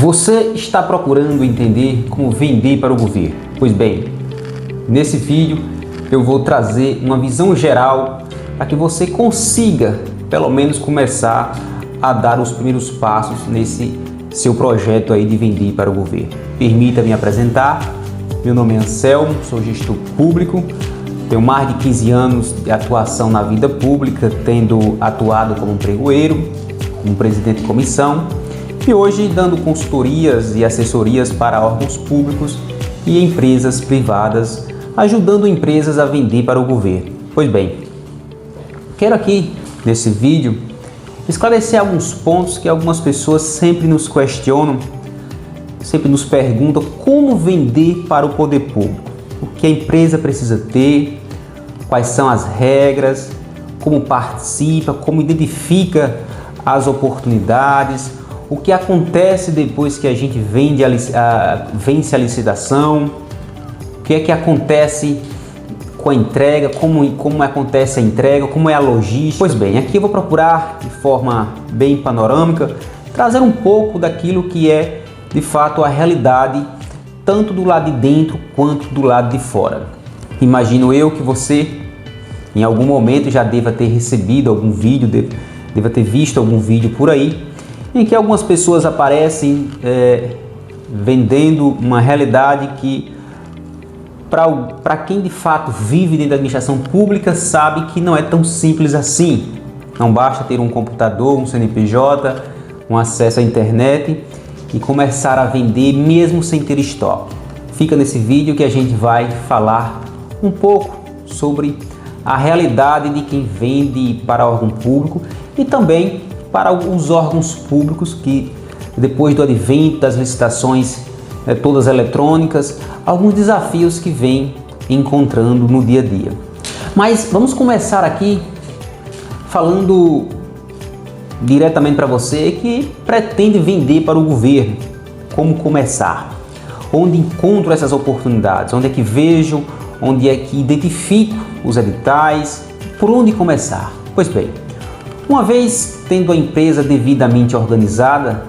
Você está procurando entender como vender para o governo? Pois bem, nesse vídeo eu vou trazer uma visão geral para que você consiga, pelo menos, começar a dar os primeiros passos nesse seu projeto aí de vender para o governo. Permita-me apresentar. Meu nome é Anselmo, sou gestor público, tenho mais de 15 anos de atuação na vida pública, tendo atuado como pregoeiro, como presidente de comissão e hoje dando consultorias e assessorias para órgãos públicos e empresas privadas, ajudando empresas a vender para o governo. Pois bem, quero aqui nesse vídeo esclarecer alguns pontos que algumas pessoas sempre nos questionam, sempre nos perguntam como vender para o poder público, o que a empresa precisa ter, quais são as regras, como participa, como identifica as oportunidades, o que acontece depois que a gente vence a licitação, o que é que acontece com a entrega, como acontece a entrega, como é a logística. Pois bem, aqui eu vou procurar de forma bem panorâmica trazer um pouco daquilo que é de fato a realidade, tanto do lado de dentro quanto do lado de fora. Imagino eu que você em algum momento já deva ter recebido algum vídeo, deva ter visto algum vídeo por aí, em que algumas pessoas aparecem vendendo uma realidade que para quem de fato vive dentro da administração pública sabe que não é tão simples assim. Não basta ter um computador, um CNPJ, um acesso à internet e começar a vender mesmo sem ter estoque. Fica nesse vídeo que a gente vai falar um pouco sobre a realidade de quem vende para órgão público e também para os órgãos públicos que, depois do advento das licitações todas eletrônicas, alguns desafios que vem encontrando no dia a dia. Mas vamos começar aqui falando diretamente para você que pretende vender para o governo. Como começar? Onde encontro essas oportunidades? Onde é que vejo? Onde é que identifico os editais? Por onde começar? Pois bem, uma vez tendo a empresa devidamente organizada,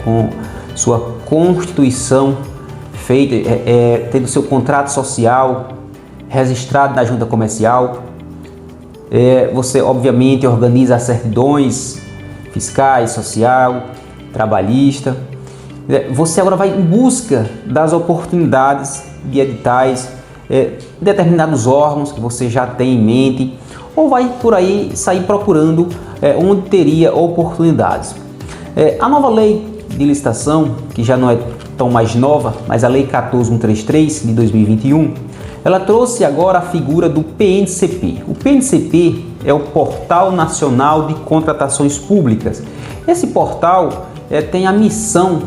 com sua constituição feita, tendo seu contrato social registrado na junta comercial, você obviamente organiza as certidões fiscais, social, trabalhista. Você agora vai em busca das oportunidades de editais, determinados órgãos que você já tem em mente, ou vai por aí sair procurando onde teria oportunidades. A nova lei de licitação, que já não é tão mais nova, mas a lei 14.133 de 2021, ela trouxe agora a figura do PNCP. O PNCP é o Portal Nacional de Contratações Públicas. Esse portal tem a missão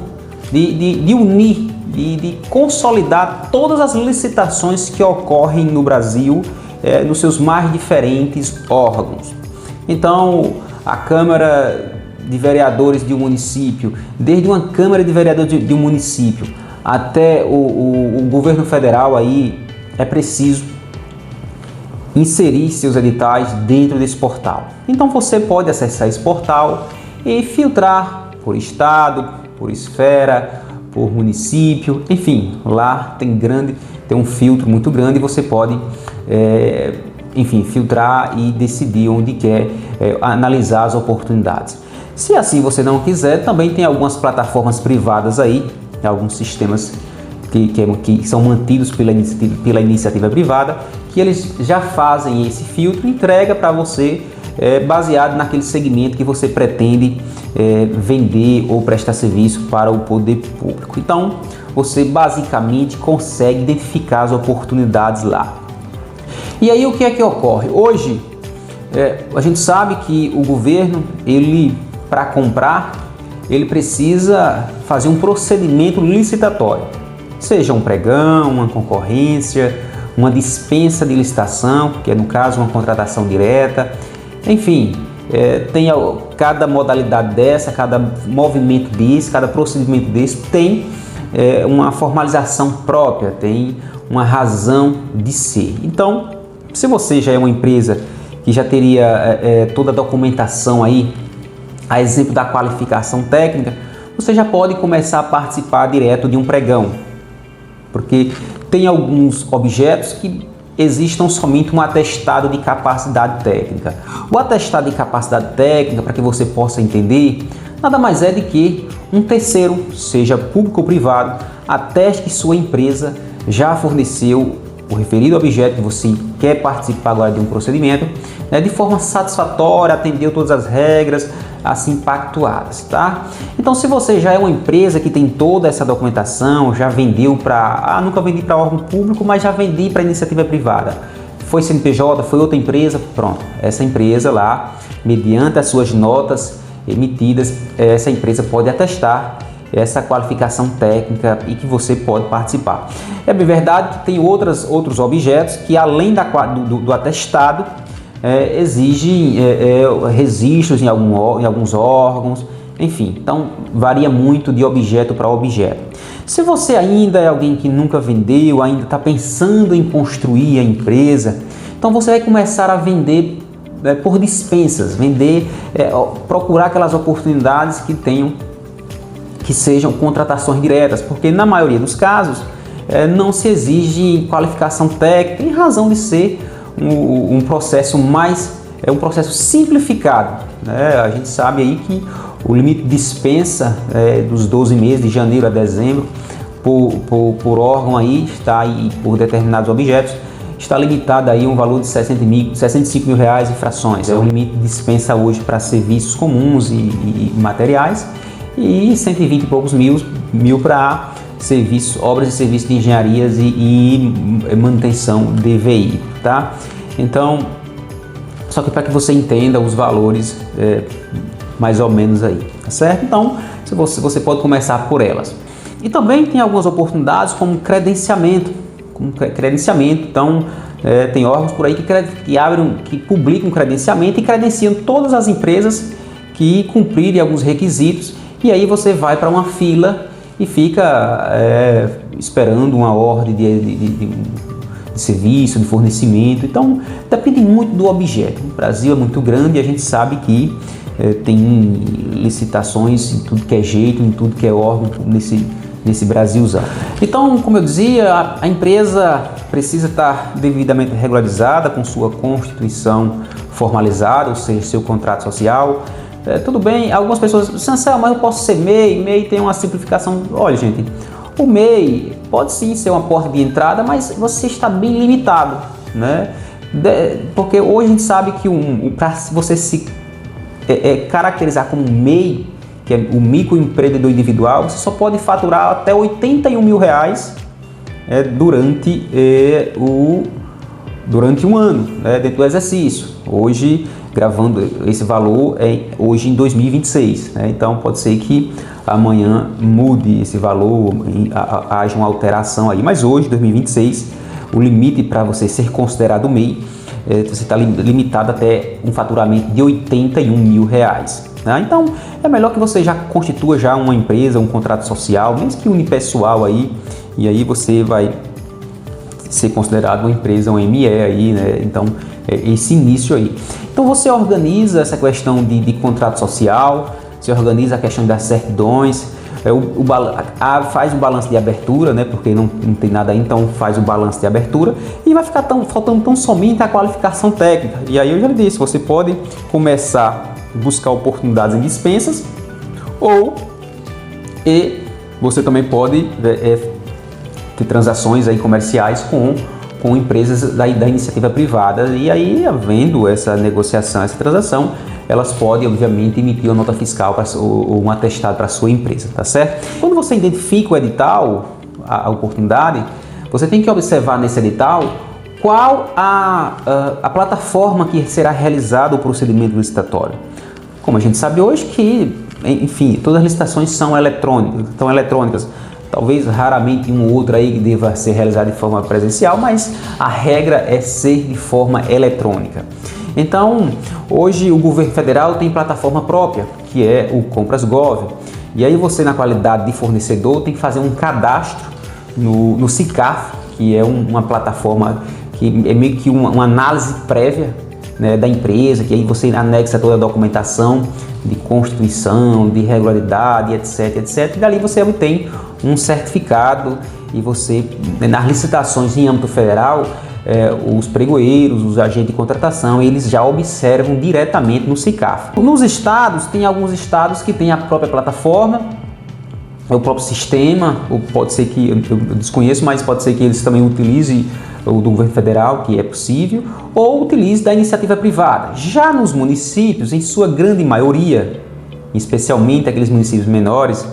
de unir, de consolidar todas as licitações que ocorrem no Brasil, nos seus mais diferentes órgãos. Então, a Câmara de Vereadores de um município, desde uma Câmara de Vereadores de um município até o governo federal, aí é preciso inserir seus editais dentro desse portal. Então você pode acessar esse portal e filtrar por estado, por esfera, por município, enfim, lá tem um filtro muito grande e você pode filtrar e decidir onde quer analisar as oportunidades. Se assim você não quiser, também tem algumas plataformas privadas aí, alguns sistemas que são mantidos pela iniciativa privada, que eles já fazem esse filtro e entrega para você baseado naquele segmento que você pretende vender ou prestar serviço para o poder público. Então, você basicamente consegue identificar as oportunidades lá. E aí o que é que ocorre? Hoje, a gente sabe que o governo, para comprar, ele precisa fazer um procedimento licitatório, seja um pregão, uma concorrência, uma dispensa de licitação, que é no caso uma contratação direta, enfim, tem cada modalidade dessa, cada movimento desse, cada procedimento desse tem uma formalização própria, tem uma razão de ser. Então, se você já é uma empresa que já teria toda a documentação aí, a exemplo da qualificação técnica, você já pode começar a participar direto de um pregão, porque tem alguns objetos que existam somente um atestado de capacidade técnica. O atestado de capacidade técnica, para que você possa entender, nada mais é de que um terceiro, seja público ou privado, ateste que sua empresa já forneceu o referido objeto que você quer participar agora de um procedimento, né, de forma satisfatória, atendeu todas as regras assim pactuadas, tá? Então, se você já é uma empresa que tem toda essa documentação, já vendeu para, nunca vendi para órgão público, mas já vendi para iniciativa privada, foi CNPJ, foi outra empresa, pronto, essa empresa lá, mediante as suas notas emitidas, essa empresa pode atestar essa qualificação técnica e que você pode participar. É bem verdade que tem outros objetos que, além do atestado, exigem registros em alguns órgãos, enfim, então varia muito de objeto para objeto. Se você ainda é alguém que nunca vendeu, ainda está pensando em construir a empresa, então você vai começar a vender por dispensas, procurar aquelas oportunidades que sejam contratações diretas, porque na maioria dos casos não se exige qualificação técnica em razão de ser um processo um processo simplificado, né? A gente sabe aí que o limite de dispensa dos 12 meses, de janeiro a dezembro, por órgão aí, está aí por determinados objetos, está limitado aí a um valor de 65 mil reais em frações. É o limite de dispensa hoje para serviços comuns e materiais, e 120 e poucos mil para obras e serviços de engenharias e manutenção de veículo, tá? Então, só que para que você entenda os valores mais ou menos aí, tá certo? Então, você pode começar por elas. E também tem algumas oportunidades como credenciamento. Então, tem órgãos por aí que publicam credenciamento e credenciam todas as empresas que cumprirem alguns requisitos, e aí você vai para uma fila e fica esperando uma ordem de serviço, de fornecimento. Então, depende muito do objeto. O Brasil é muito grande e a gente sabe que tem licitações em tudo que é jeito, em tudo que é órgão nesse Brasilzão. Então, como eu dizia, a empresa precisa estar devidamente regularizada, com sua constituição formalizada, ou seja, seu contrato social. Tudo bem, algumas pessoas dizem, Anselmo, mas eu posso ser MEI? MEI tem uma simplificação. Olha, gente, o MEI pode sim ser uma porta de entrada, mas você está bem limitado, né? Porque hoje a gente sabe que para você se caracterizar como MEI, que é o microempreendedor individual, você só pode faturar até 81 mil reais durante um ano, dentro do exercício. Hoje, gravando esse valor, hoje em 2026. Então, pode ser que amanhã mude esse valor, haja uma alteração aí. Mas hoje, 2026, o limite para você ser considerado MEI, você está limitado até um faturamento de 81 mil reais. Então, é melhor que você já constitua já uma empresa, um contrato social, mesmo que unipessoal aí, e aí você vai ser considerado uma empresa, um ME aí, né? Então, esse início aí. Então, você organiza essa questão de contrato social, você organiza a questão das certidões, faz um balanço de abertura, né? Porque não tem nada aí, então faz o balanço de abertura e vai ficar faltando tão somente a qualificação técnica. E aí eu já lhe disse, você pode começar a buscar oportunidades em dispensas e você também pode ter transações aí comerciais com empresas da iniciativa privada, e aí, havendo essa negociação, essa transação, elas podem, obviamente, emitir uma nota fiscal ou um atestado para a sua empresa, tá certo? Quando você identifica o edital, a oportunidade, você tem que observar nesse edital qual a plataforma que será realizado o procedimento licitatório. Como a gente sabe hoje que, enfim, todas as licitações são eletrônicas. Talvez raramente um ou outro aí que deva ser realizado de forma presencial, mas a regra é ser de forma eletrônica. Então, hoje o governo federal tem plataforma própria, que é o Compras.gov. E aí você, na qualidade de fornecedor, tem que fazer um cadastro no SICAF, que é uma plataforma que é meio que uma análise prévia né, da empresa, que aí você anexa toda a documentação de constituição, de regularidade, etc, etc. E dali você obtém um certificado e você, nas licitações em âmbito federal, os pregoeiros, os agentes de contratação, eles já observam diretamente no SICAF. Nos estados, tem alguns estados que têm a própria plataforma, o próprio sistema, ou pode ser que, eu desconheço, mas pode ser que eles também utilizem o do governo federal, que é possível, ou utilize da iniciativa privada. Já nos municípios, em sua grande maioria, especialmente aqueles municípios menores,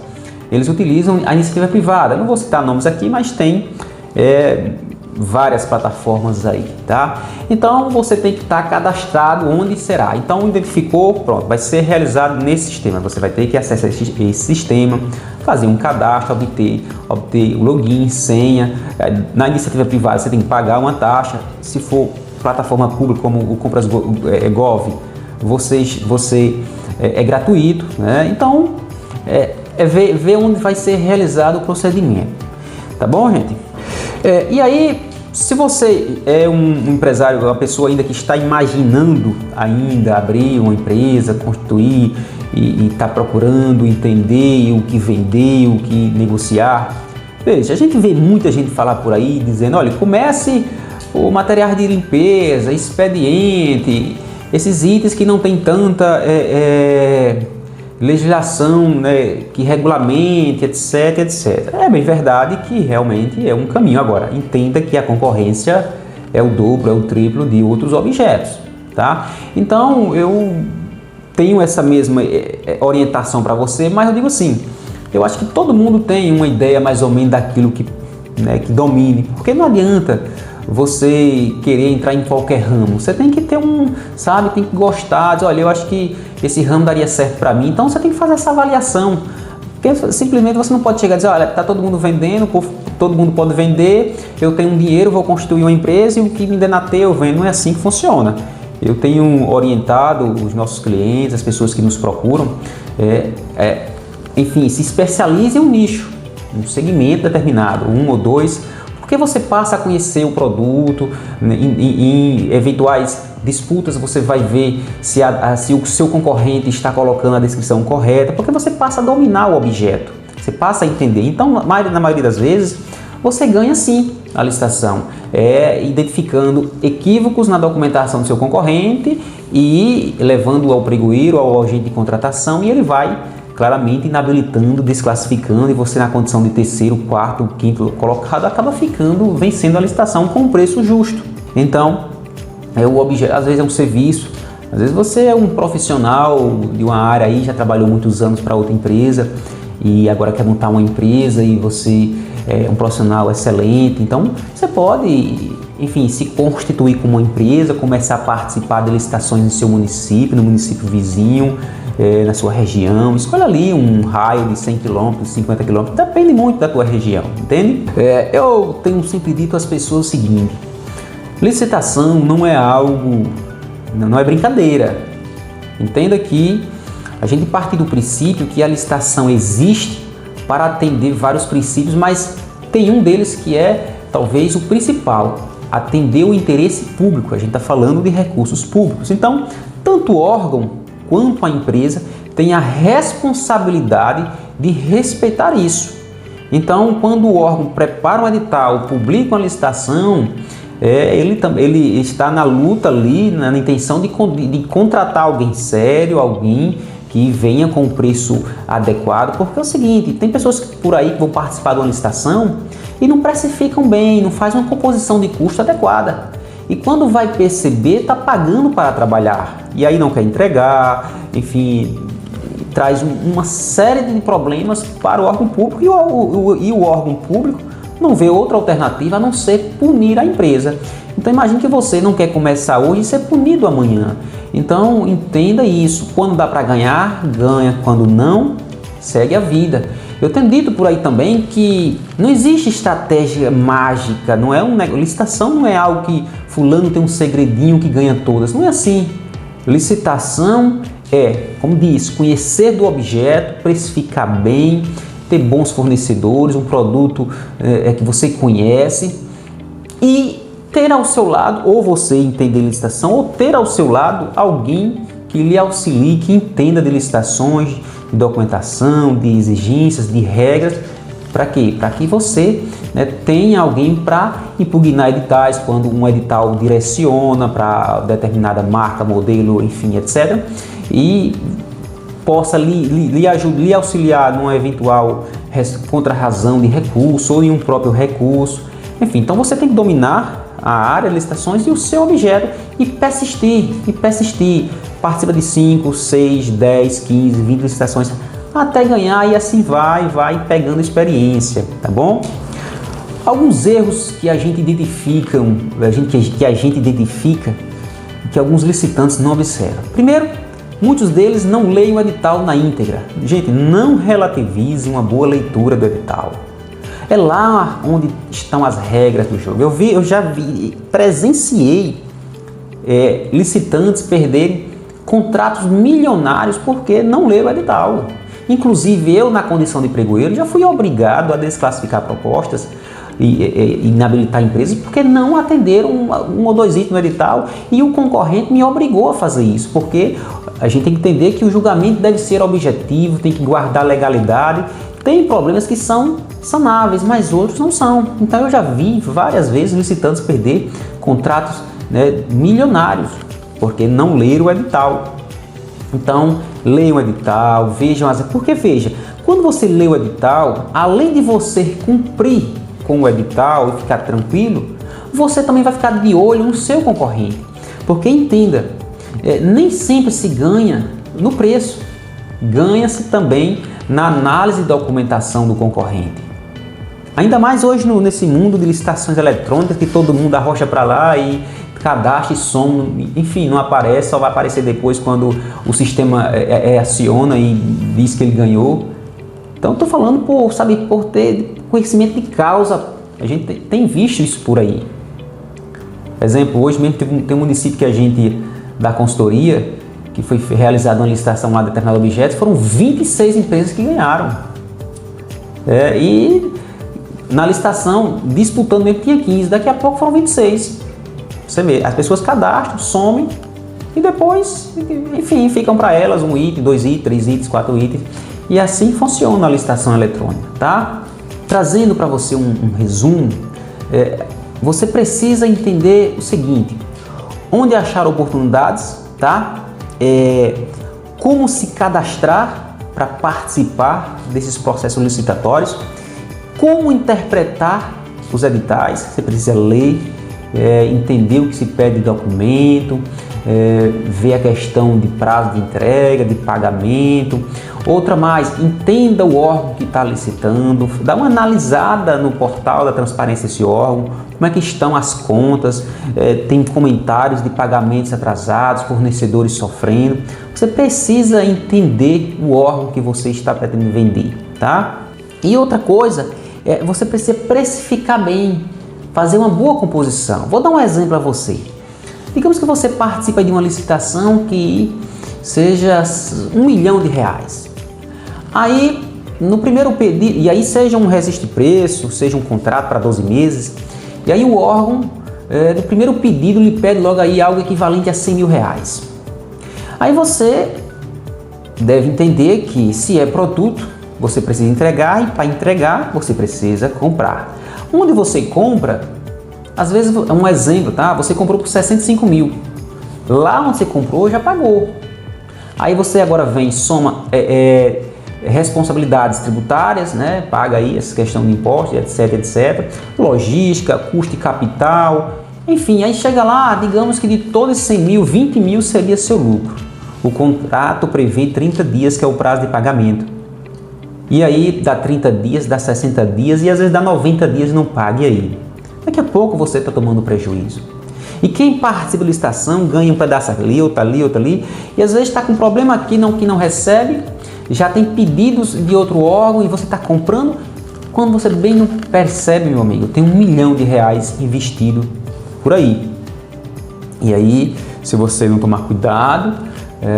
eles utilizam a iniciativa privada. Não vou citar nomes aqui, mas tem várias plataformas aí, tá? Então você tem que estar cadastrado onde será. Então identificou, pronto, vai ser realizado nesse sistema. Você vai ter que acessar esse sistema, fazer um cadastro, obter o login, senha. Na iniciativa privada você tem que pagar uma taxa. Se for plataforma pública como o Compras Gov, é gratuito, né? Então ver onde vai ser realizado o procedimento, tá bom, gente? E aí, se você é um empresário, uma pessoa ainda que está imaginando ainda abrir uma empresa, constituir e está procurando entender o que vender, o que negociar, veja, a gente vê muita gente falar por aí dizendo, olha, comece o material de limpeza, expediente, esses itens que não tem tanta legislação, né, que regulamente, etc, etc. É bem verdade que realmente é um caminho. Agora, entenda que a concorrência é o dobro, é o triplo de outros objetos, tá? Então, eu tenho essa mesma orientação para você, mas eu digo assim, eu acho que todo mundo tem uma ideia mais ou menos daquilo que domine, porque não adianta você querer entrar em qualquer ramo. Você tem que ter tem que gostar, dizer, olha, eu acho que esse ramo daria certo para mim. Então você tem que fazer essa avaliação. Porque simplesmente você não pode chegar e dizer, olha, tá todo mundo vendendo, todo mundo pode vender, eu tenho um dinheiro, vou constituir uma empresa e o que me der na teia eu vendo. Não é assim que funciona. Eu tenho orientado os nossos clientes, as pessoas que nos procuram, enfim, se especialize em um nicho, um segmento determinado, um ou dois, porque você passa a conhecer o produto, em eventuais disputas você vai ver se o seu concorrente está colocando a descrição correta, porque você passa a dominar o objeto, você passa a entender. Então, na maioria das vezes, você ganha sim a licitação, identificando equívocos na documentação do seu concorrente e levando ao pregoeiro, ao agente de contratação, e ele vai claramente inabilitando, desclassificando, e você na condição de terceiro, quarto, quinto colocado acaba vencendo a licitação com um preço justo. Então, o objeto, às vezes é um serviço, às vezes você é um profissional de uma área aí, já trabalhou muitos anos para outra empresa e agora quer montar uma empresa e você é um profissional excelente, então você pode, enfim, se constituir como uma empresa, começar a participar de licitações no seu município, no município vizinho, na sua região. Escolha ali um raio de 100 km, 50 km, depende muito da tua região, entende? Eu tenho sempre dito às pessoas o seguinte: licitação não é algo, não é brincadeira. Entenda que a gente parte do princípio que a licitação existe para atender vários princípios, mas tem um deles que é talvez o principal: atender o interesse público. A gente está falando de recursos públicos. Então, tanto o órgão quanto a empresa tem a responsabilidade de respeitar isso. Então, quando o órgão prepara um edital, publica uma licitação, ele está na luta ali, na intenção de contratar alguém sério, alguém que venha com o preço adequado, porque é o seguinte, tem pessoas por aí que vão participar de uma licitação e não precificam bem, não fazem uma composição de custo adequada. E quando vai perceber, está pagando para trabalhar. E aí não quer entregar, enfim, traz uma série de problemas para o órgão público e o órgão público não vê outra alternativa a não ser punir a empresa. Então imagine que você não quer começar hoje e ser punido amanhã. Então entenda isso, quando dá para ganhar, ganha, quando não, segue a vida. Eu tenho dito por aí também que não existe estratégia mágica, não é licitação não é algo que fulano tem um segredinho que ganha todas, não é assim. Licitação como diz, conhecer do objeto, precificar bem, ter bons fornecedores, um produto que você conhece e ter ter ao seu lado, ou você entender licitação, ou ter ao seu lado alguém que lhe auxilie, que entenda de licitações, de documentação, de exigências, de regras. Para quê? Para que você, né, tenha alguém para impugnar editais, quando um edital direciona para determinada marca, modelo, enfim, etc. E possa lhe auxiliar numa eventual contra-razão de recurso ou em um próprio recurso. Enfim, então você tem que dominar a área de licitações e o seu objeto e persistir. Participa de 5, 6, 10, 15, 20 licitações até ganhar e assim vai pegando experiência, tá bom? Alguns erros que a gente identifica, que alguns licitantes não observam. Primeiro, muitos deles não leem o edital na íntegra. Gente, não relativize uma boa leitura do edital. É lá onde estão as regras do jogo. Eu já presenciei licitantes perderem contratos milionários porque não leram o edital. Inclusive, eu, na condição de pregoeiro, já fui obrigado a desclassificar propostas e inabilitar empresas porque não atenderam um ou dois itens no edital, e o concorrente me obrigou a fazer isso, porque a gente tem que entender que o julgamento deve ser objetivo, tem que guardar legalidade. Tem problemas que são sanáveis, mas outros não são. Então eu já vi várias vezes licitantes perder contratos, né, milionários porque não leram o edital. Então, leiam o edital, vejam porque veja, quando você lê o edital, além de você cumprir com o edital e ficar tranquilo, você também vai ficar de olho no seu concorrente. Porque entenda, nem sempre se ganha no preço, ganha-se também na análise de documentação do concorrente. Ainda mais hoje nesse mundo de licitações eletrônicas, que todo mundo arrocha para lá e cadastra e soma, enfim, não aparece, só vai aparecer depois quando o sistema aciona e diz que ele ganhou. Então estou falando por ter conhecimento de causa. A gente tem visto isso por aí. Por exemplo, hoje mesmo tem um município que a gente, da consultoria, que foi realizada uma licitação lá de determinado objeto, foram 26 empresas que ganharam. E na licitação, disputando mesmo, tinha 15, daqui a pouco foram 26. Você vê, as pessoas cadastram, somem e depois, enfim, ficam para elas um item, 2 itens, 3 itens, 4 itens. E assim funciona a licitação eletrônica, tá? Trazendo para você um resumo, você precisa entender o seguinte: onde achar oportunidades, tá? Como se cadastrar para participar desses processos licitatórios, como interpretar os editais. Você precisa ler, entender o que se pede de documento, ver a questão de prazo de entrega, de pagamento. Outra mais, entenda o órgão que está licitando, dá uma analisada no portal da transparência desse órgão, como é que estão as contas, tem comentários de pagamentos atrasados, fornecedores sofrendo. Você precisa entender o órgão que você está pretendendo vender, tá? E outra coisa, você precisa precificar bem, fazer uma boa composição. Vou dar um exemplo a você. Digamos que você participa de uma licitação que seja R$1 milhão. Aí, no primeiro pedido, e aí seja um registro de preço, seja um contrato para 12 meses, e aí o órgão, no primeiro pedido, lhe pede logo aí algo equivalente a R$100 mil. Aí você deve entender que, se é produto, você precisa entregar, e para entregar, você precisa comprar. Onde você compra, às vezes, um exemplo, tá? Você comprou por 65 mil. Lá onde você comprou, já pagou. Aí você agora vem, soma responsabilidades tributárias, né? Paga aí essa questão de impostos, etc. Logística, custo de capital, enfim, aí chega lá, digamos que de todos esses 100 mil, 20 mil seria seu lucro. O contrato prevê 30 dias, que é o prazo de pagamento. E aí dá 30 dias, dá 60 dias e às vezes dá 90 dias e não paga, e aí? Daqui a pouco você está tomando prejuízo. E quem participa da licitação ganha um pedaço ali, outro ali, outro ali, e às vezes está com problema aqui que não recebe, já tem pedidos de outro órgão e você está comprando, quando você bem não percebe, meu amigo, tem R$1 milhão investido por aí. E aí, se você não tomar cuidado,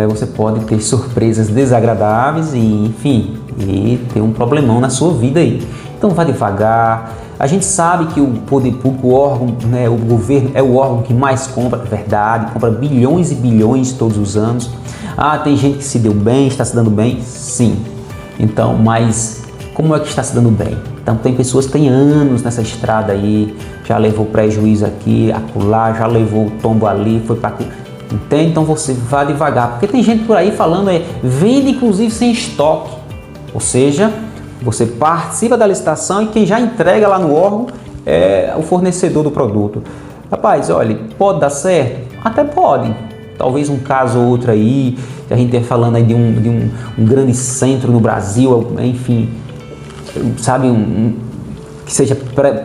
você pode ter surpresas desagradáveis e, enfim, e ter um problemão na sua vida aí. Então vá devagar. A gente sabe que o poder público, o órgão, né, o governo é o órgão que mais compra, é verdade, compra bilhões e bilhões todos os anos. Ah, tem gente que se deu bem, está se dando bem? Sim. Então, mas como é que está se dando bem? Então tem pessoas que têm anos nessa estrada aí, já levou prejuízo aqui, acolá, já levou o tombo ali, foi para aqui. Entende? Então você vá devagar, porque tem gente por aí falando, vende inclusive sem estoque. Ou seja, você participa da licitação e quem já entrega lá no órgão é o fornecedor do produto. Rapaz, olha, pode dar certo? Até pode. Talvez um caso ou outro aí, a gente está falando aí de um grande centro no Brasil, enfim, sabe, que seja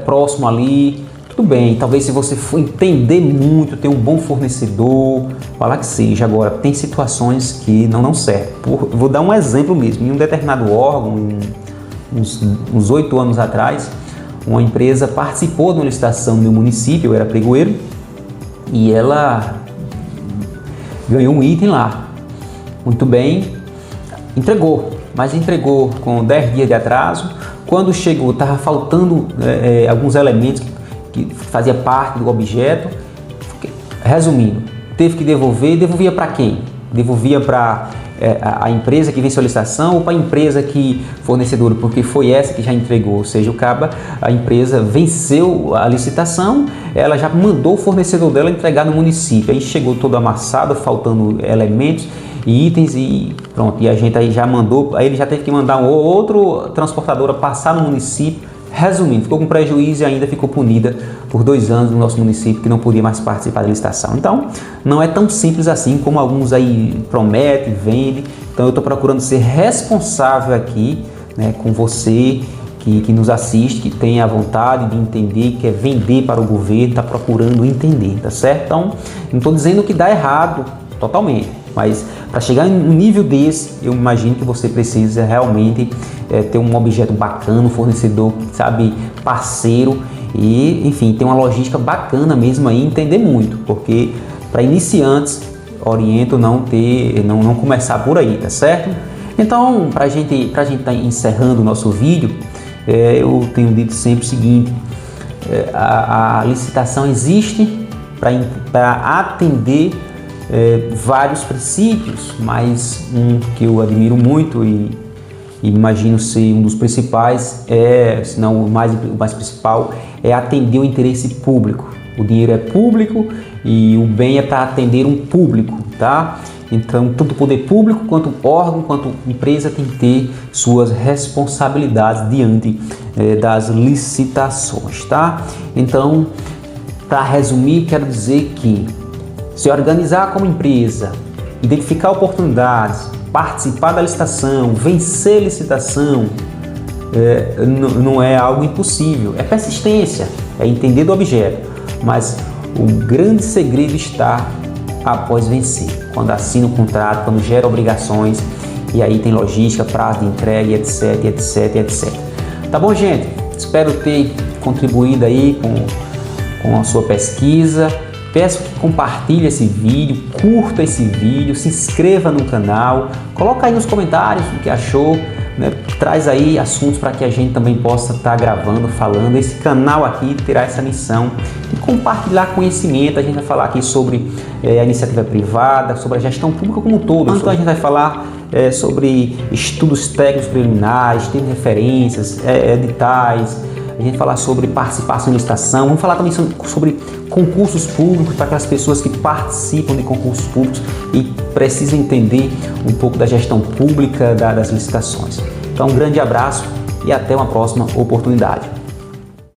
próximo ali, tudo bem. Talvez se você for entender muito, ter um bom fornecedor, falar que seja. Agora, tem situações que não dão certo. Vou dar um exemplo mesmo. Em um determinado órgão, uns 8 anos atrás, uma empresa participou de uma licitação no meu município, eu era pregoeiro, e ela ganhou um item lá. Muito bem, entregou, mas entregou com 10 dias de atraso. Quando chegou, estava faltando alguns elementos que fazia parte do objeto. Resumindo, teve que devolver. Devolvia para quem? Devolvia para a empresa que venceu a licitação ou para a empresa que fornecedora, porque foi essa que já entregou. Ou seja, a empresa venceu a licitação, ela já mandou o fornecedor dela entregar no município. Aí chegou todo amassado, faltando elementos e itens e pronto. E a gente aí já mandou, aí ele já teve que mandar outro transportadora passar no município. Resumindo, ficou com prejuízo e ainda ficou punida por 2 anos no nosso município, que não podia mais participar da licitação. Então, não é tão simples assim como alguns aí prometem, vendem. Então, eu estou procurando ser responsável aqui, né, com você que nos assiste, que tem a vontade de entender, que quer vender para o governo, está procurando entender, tá certo? Então, não estou dizendo que dá errado totalmente, mas para chegar em um nível desse, eu imagino que você precisa realmente ter um objeto bacana, um fornecedor, sabe, parceiro e, enfim, ter uma logística bacana mesmo aí, entender muito, porque para iniciantes, oriento não começar por aí, tá certo? Então, para a gente estar encerrando o nosso vídeo, eu tenho dito sempre o seguinte, a licitação existe para atender vários princípios, mas um que eu admiro muito e imagino ser um dos principais, se não o mais principal, é atender o interesse público. O dinheiro é público e o bem é para atender um público, tá? Então, tanto o poder público, quanto o órgão, quanto a empresa tem que ter suas responsabilidades diante das licitações, tá? Então, para resumir, quero dizer que se organizar como empresa, identificar oportunidades, participar da licitação, vencer a licitação, não é algo impossível, é persistência, é entender do objeto, mas o grande segredo está após vencer, quando assina o contrato, quando gera obrigações, e aí tem logística, prazo de entrega, etc, etc, etc. Tá bom, gente? Espero ter contribuído aí com a sua pesquisa. Peço que compartilhe esse vídeo, curta esse vídeo, se inscreva no canal, coloca aí nos comentários o que achou, né? Traz aí assuntos para que a gente também possa estar gravando, falando. Esse canal aqui terá essa missão de compartilhar conhecimento. A gente vai falar aqui sobre a iniciativa privada, sobre a gestão pública como um todo. Então a gente vai falar sobre estudos técnicos preliminares, termos de referências, editais. A gente vai falar sobre participação em licitação, vamos falar também sobre concursos públicos para aquelas pessoas que participam de concursos públicos e precisam entender um pouco da gestão pública das licitações. Então, um grande abraço e até uma próxima oportunidade.